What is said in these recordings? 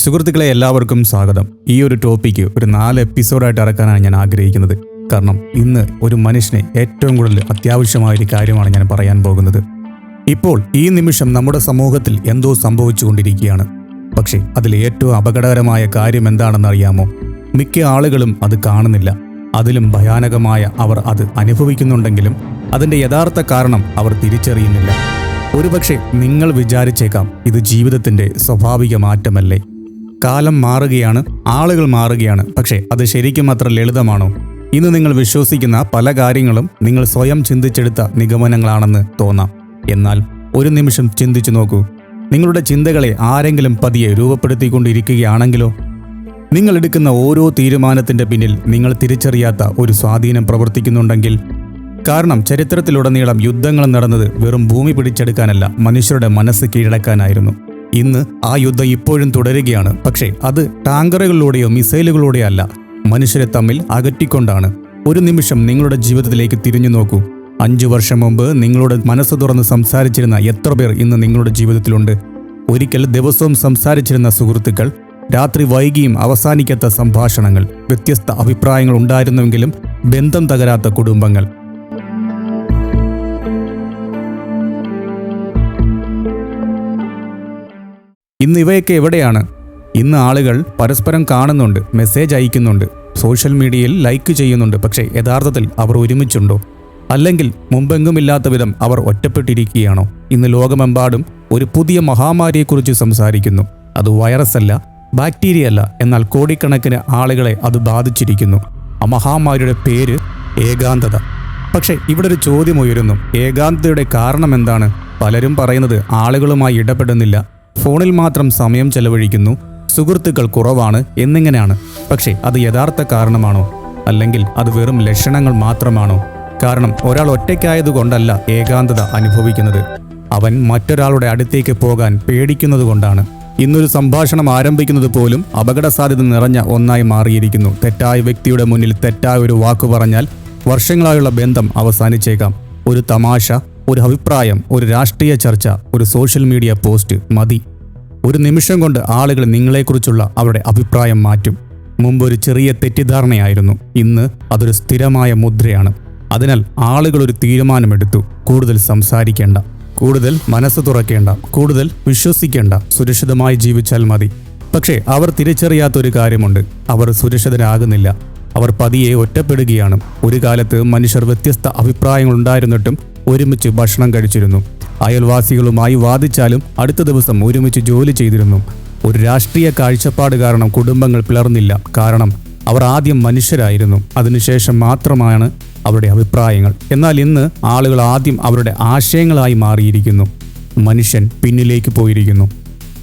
സുഹൃത്തുക്കളെ എല്ലാവർക്കും സ്വാഗതം. ഈ ഒരു ടോപ്പിക്ക് ഒരു 4 എപ്പിസോഡായിട്ട് ഇറക്കാനാണ് ഞാൻ ആഗ്രഹിക്കുന്നത്. കാരണം ഇന്ന് ഒരു മനുഷ്യനെ ഏറ്റവും കൂടുതൽ അത്യാവശ്യമായൊരു കാര്യമാണ് ഞാൻ പറയാൻ പോകുന്നത്. ഇപ്പോൾ ഈ നിമിഷം നമ്മുടെ സമൂഹത്തിൽ എന്തോ സംഭവിച്ചുകൊണ്ടിരിക്കുകയാണ്. പക്ഷേ അതിൽ ഏറ്റവും അപകടകരമായ കാര്യം എന്താണെന്ന് അറിയാമോ? മിക്ക ആളുകളും അത് കാണുന്നില്ല. അതിലും ഭയാനകമായ അവർ അത് അനുഭവിക്കുന്നുണ്ടെങ്കിലും അതിൻ്റെ യഥാർത്ഥ കാരണം അവർ തിരിച്ചറിയുന്നില്ല. ഒരുപക്ഷെ നിങ്ങൾ വിചാരിച്ചേക്കാം, ഇത് ജീവിതത്തിൻ്റെ സ്വാഭാവിക മാറ്റമല്ലേ? കാലം മാറുകയാണ്, ആളുകൾ മാറുകയാണ്. പക്ഷേ അത് ശരിക്കും അത്ര ലളിതമാണോ? ഇന്ന് നിങ്ങൾ വിശ്വസിക്കുന്ന പല കാര്യങ്ങളും നിങ്ങൾ സ്വയം ചിന്തിച്ചെടുത്ത നിഗമനങ്ങളാണെന്ന് തോന്നാം. എന്നാൽ ഒരു നിമിഷം ചിന്തിച്ചു നോക്കൂ. നിങ്ങളുടെ ചിന്തകളെ ആരെങ്കിലും പതിയെ രൂപപ്പെടുത്തിക്കൊണ്ടിരിക്കുകയാണെങ്കിലോ? നിങ്ങൾ എടുക്കുന്ന ഓരോ തീരുമാനത്തിൻ്റെ പിന്നിൽ നിങ്ങൾ തിരിച്ചറിയാത്ത ഒരു സ്വാധീനം പ്രവർത്തിക്കുന്നുണ്ടെങ്കിൽ? കാരണം ചരിത്രത്തിലുടനീളം യുദ്ധങ്ങൾ നടന്നത് വെറും ഭൂമി പിടിച്ചെടുക്കാനല്ല, മനുഷ്യരുടെ മനസ്സ് കീഴടക്കാനായിരുന്നു. ഇന്ന് ആ യുദ്ധം ഇപ്പോഴും തുടരുകയാണ്. പക്ഷേ അത് ടാങ്കറുകളിലൂടെയോ മിസൈലുകളിലൂടെയോ അല്ല, മനുഷ്യരെ തമ്മിൽ അകറ്റിക്കൊണ്ടാണ്. ഒരു നിമിഷം നിങ്ങളുടെ ജീവിതത്തിലേക്ക് തിരിഞ്ഞു നോക്കൂ. 5 വർഷം മുമ്പ് നിങ്ങളുടെ മനസ്സ് തുറന്ന് സംസാരിച്ചിരുന്ന എത്ര പേർ ഇന്ന് നിങ്ങളുടെ ജീവിതത്തിലുണ്ട്? ഒരിക്കൽ ദിവസവും സംസാരിച്ചിരുന്ന സുഹൃത്തുക്കൾ, രാത്രി വൈകിയും അവസാനിക്കാത്ത സംഭാഷണങ്ങൾ, വ്യത്യസ്ത അഭിപ്രായങ്ങൾ ഉണ്ടായിരുന്നുവെങ്കിലും ബന്ധം തകരാത്ത കുടുംബങ്ങൾ. ഇന്ന് ഇവയൊക്കെ എവിടെയാണ്? ഇന്ന് ആളുകൾ പരസ്പരം കാണുന്നുണ്ട്, മെസ്സേജ് അയക്കുന്നുണ്ട്, സോഷ്യൽ മീഡിയയിൽ ലൈക്ക് ചെയ്യുന്നുണ്ട്. പക്ഷേ യഥാർത്ഥത്തിൽ അവർ ഒരുമിച്ചുണ്ടോ? അല്ലെങ്കിൽ മുമ്പെങ്ങുമില്ലാത്ത വിധം അവർ ഒറ്റപ്പെട്ടിരിക്കുകയാണോ? ഇന്ന് ലോകമെമ്പാടും ഒരു പുതിയ മഹാമാരിയെക്കുറിച്ച് സംസാരിക്കുന്നു. അത് വൈറസ് അല്ല, ബാക്ടീരിയ അല്ല, എന്നാൽ കോടിക്കണക്കിന് ആളുകളെ അത് ബാധിച്ചിരിക്കുന്നു. ആ മഹാമാരിയുടെ പേര് ഏകാന്തത. പക്ഷേ ഇവിടെ ഒരു ചോദ്യം ഉയരുന്നു. ഏകാന്തതയുടെ കാരണം എന്താണ്? പലരും പറയുന്നത് ആളുകളുമായി ഇടപെടുന്നില്ല, ഫോണിൽ മാത്രം സമയം ചെലവഴിക്കുന്നു, സുഹൃത്തുക്കൾ കുറവാണ് എന്നിങ്ങനെയാണ്. പക്ഷേ അത് യഥാർത്ഥ കാരണമാണോ? അല്ലെങ്കിൽ അത് വെറും ലക്ഷണങ്ങൾ മാത്രമാണോ? കാരണം ഒരാൾ ഒറ്റയ്ക്കായതുകൊണ്ടല്ല ഏകാന്തത അനുഭവിക്കുന്നത്, അവൻ മറ്റൊരാളുടെ അടുത്തേക്ക് പോകാൻ പേടിക്കുന്നത് കൊണ്ടാണ്. ഇന്നൊരു സംഭാഷണം ആരംഭിക്കുന്നത് പോലും അപകട സാധ്യത നിറഞ്ഞ ഒന്നായി മാറിയിരിക്കുന്നു. തെറ്റായ വ്യക്തിയുടെ മുന്നിൽ തെറ്റായ ഒരു വാക്ക് പറഞ്ഞാൽ വർഷങ്ങളായുള്ള ബന്ധം അവസാനിച്ചേക്കാം. ഒരു തമാശ, ഒരു അഭിപ്രായം, ഒരു രാഷ്ട്രീയ ചർച്ച, ഒരു സോഷ്യൽ മീഡിയ പോസ്റ്റ് മതി. ഒരു നിമിഷം കൊണ്ട് ആളുകൾ നിങ്ങളെക്കുറിച്ചുള്ള അവരുടെ അഭിപ്രായം മാറ്റും. മുമ്പ് ഒരു ചെറിയ തെറ്റിദ്ധാരണയായിരുന്നു, ഇന്ന് അതൊരു സ്ഥിരമായ മുദ്രയാണ്. അതിനാൽ ആളുകൾ ഒരു തീരുമാനമെടുത്തു. കൂടുതൽ സംസാരിക്കേണ്ട, കൂടുതൽ മനസ്സ് തുറക്കേണ്ട, കൂടുതൽ വിശ്വസിക്കേണ്ട, സുരക്ഷിതമായി ജീവിച്ചാൽ മതി. പക്ഷേ അവർ തിരിച്ചറിയാത്തൊരു കാര്യമുണ്ട്. അവർ സുരക്ഷിതരാകുന്നില്ല. അവർ പതിയെ ഒറ്റപ്പെടുകയാണ്. ഒരു കാലത്ത് മനുഷ്യർ വ്യത്യസ്ത അഭിപ്രായങ്ങൾ ഉണ്ടായിരുന്നിട്ടും ഒരുമിച്ച് ഭക്ഷണം കഴിച്ചിരുന്നു. അയൽവാസികളുമായി വാദിച്ചാലും അടുത്ത ദിവസം ഒരുമിച്ച് ജോലി ചെയ്തിരുന്നു. ഒരു രാഷ്ട്രീയ കാഴ്ചപ്പാട് കാരണം കുടുംബങ്ങൾ പിളർന്നില്ല. കാരണം അവർ ആദ്യം മനുഷ്യരായിരുന്നു, അതിനുശേഷം മാത്രമാണ് അവരുടെ അഭിപ്രായങ്ങൾ. എന്നാൽ ഇന്ന് ആളുകൾ ആദ്യം അവരുടെ ആശയങ്ങളായി മാറിയിരിക്കുന്നു. മനുഷ്യൻ പിന്നിലേക്ക് പോയിരിക്കുന്നു.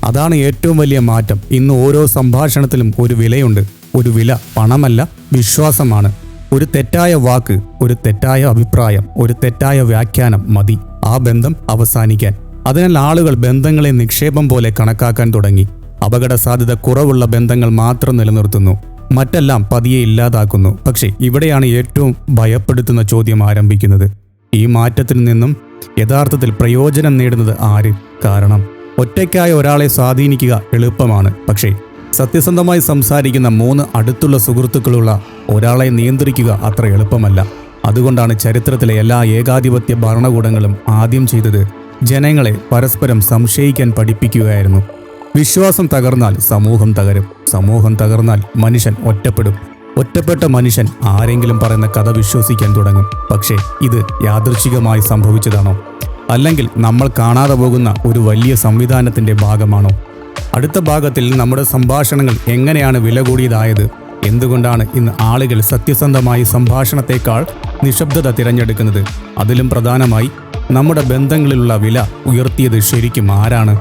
അതാണ് ഏറ്റവും വലിയ മാറ്റം. ഇന്ന് ഓരോ സംഭാഷണത്തിലും ഒരു വിലയുണ്ട്. ഒരു വില പണമല്ല, വിശ്വാസമാണ്. ഒരു തെറ്റായ വാക്ക്, ഒരു തെറ്റായ അഭിപ്രായം, ഒരു തെറ്റായ വ്യാഖ്യാനം മതി ആ ബന്ധം അവസാനിക്കാൻ. അതിനാൽ ആളുകൾ ബന്ധങ്ങളെ നിക്ഷേപം പോലെ കണക്കാക്കാൻ തുടങ്ങി. അപകട സാധ്യത കുറവുള്ള ബന്ധങ്ങൾ മാത്രം നിലനിർത്തുന്നു, മറ്റെല്ലാം പതിയെ ഇല്ലാതാക്കുന്നു. പക്ഷേ ഇവിടെയാണ് ഏറ്റവും ഭയപ്പെടുത്തുന്ന ചോദ്യം ആരംഭിക്കുന്നത്. ഈ മാറ്റത്തിൽ നിന്നും യഥാർത്ഥത്തിൽ പ്രയോജനം നേടുന്നത് ആര്? കാരണം ഒറ്റയ്ക്കായ ഒരാളെ സ്വാധീനിക്കുക എളുപ്പമാണ്. പക്ഷേ സത്യസന്ധമായി സംസാരിക്കുന്ന 3 അടുത്തുള്ള സുഹൃത്തുക്കളുള്ള ഒരാളെ നിയന്ത്രിക്കുക അത്ര എളുപ്പമല്ല. അതുകൊണ്ടാണ് ചരിത്രത്തിലെ എല്ലാ ഏകാധിപത്യ ഭരണകൂടങ്ങളും ആദ്യം ചെയ്തത് ജനങ്ങളെ പരസ്പരം സംശയിക്കാൻ പഠിപ്പിക്കുകയായിരുന്നു. വിശ്വാസം തകർന്നാൽ സമൂഹം തകരും, സമൂഹം തകർന്നാൽ മനുഷ്യൻ ഒറ്റപ്പെടും, ഒറ്റപ്പെട്ട മനുഷ്യൻ ആരെങ്കിലും പറയുന്ന കഥ വിശ്വസിക്കാൻ തുടങ്ങും. പക്ഷേ ഇത് യാദൃച്ഛികമായി സംഭവിച്ചതാണോ? അല്ലെങ്കിൽ നമ്മൾ കാണാതെ പോകുന്ന ഒരു വലിയ സംവിധാനത്തിൻ്റെ ഭാഗമാണോ? അടുത്ത ഭാഗത്തിൽ നമ്മുടെ സംഭാഷണങ്ങൾ എങ്ങനെയാണ് വില കൂടിയതായത്? എന്തുകൊണ്ടാണ് ഇന്ന് ആളുകൾ സത്യസന്ധമായി സംഭാഷണത്തെക്കാൾ നിശബ്ദത തിരഞ്ഞെടുക്കുന്നത്? അതിലും പ്രധാനമായി നമ്മുടെ ബന്ധങ്ങളിലുള്ള വില ഉയർത്തിയത് ശരിക്കും ആരാണ്?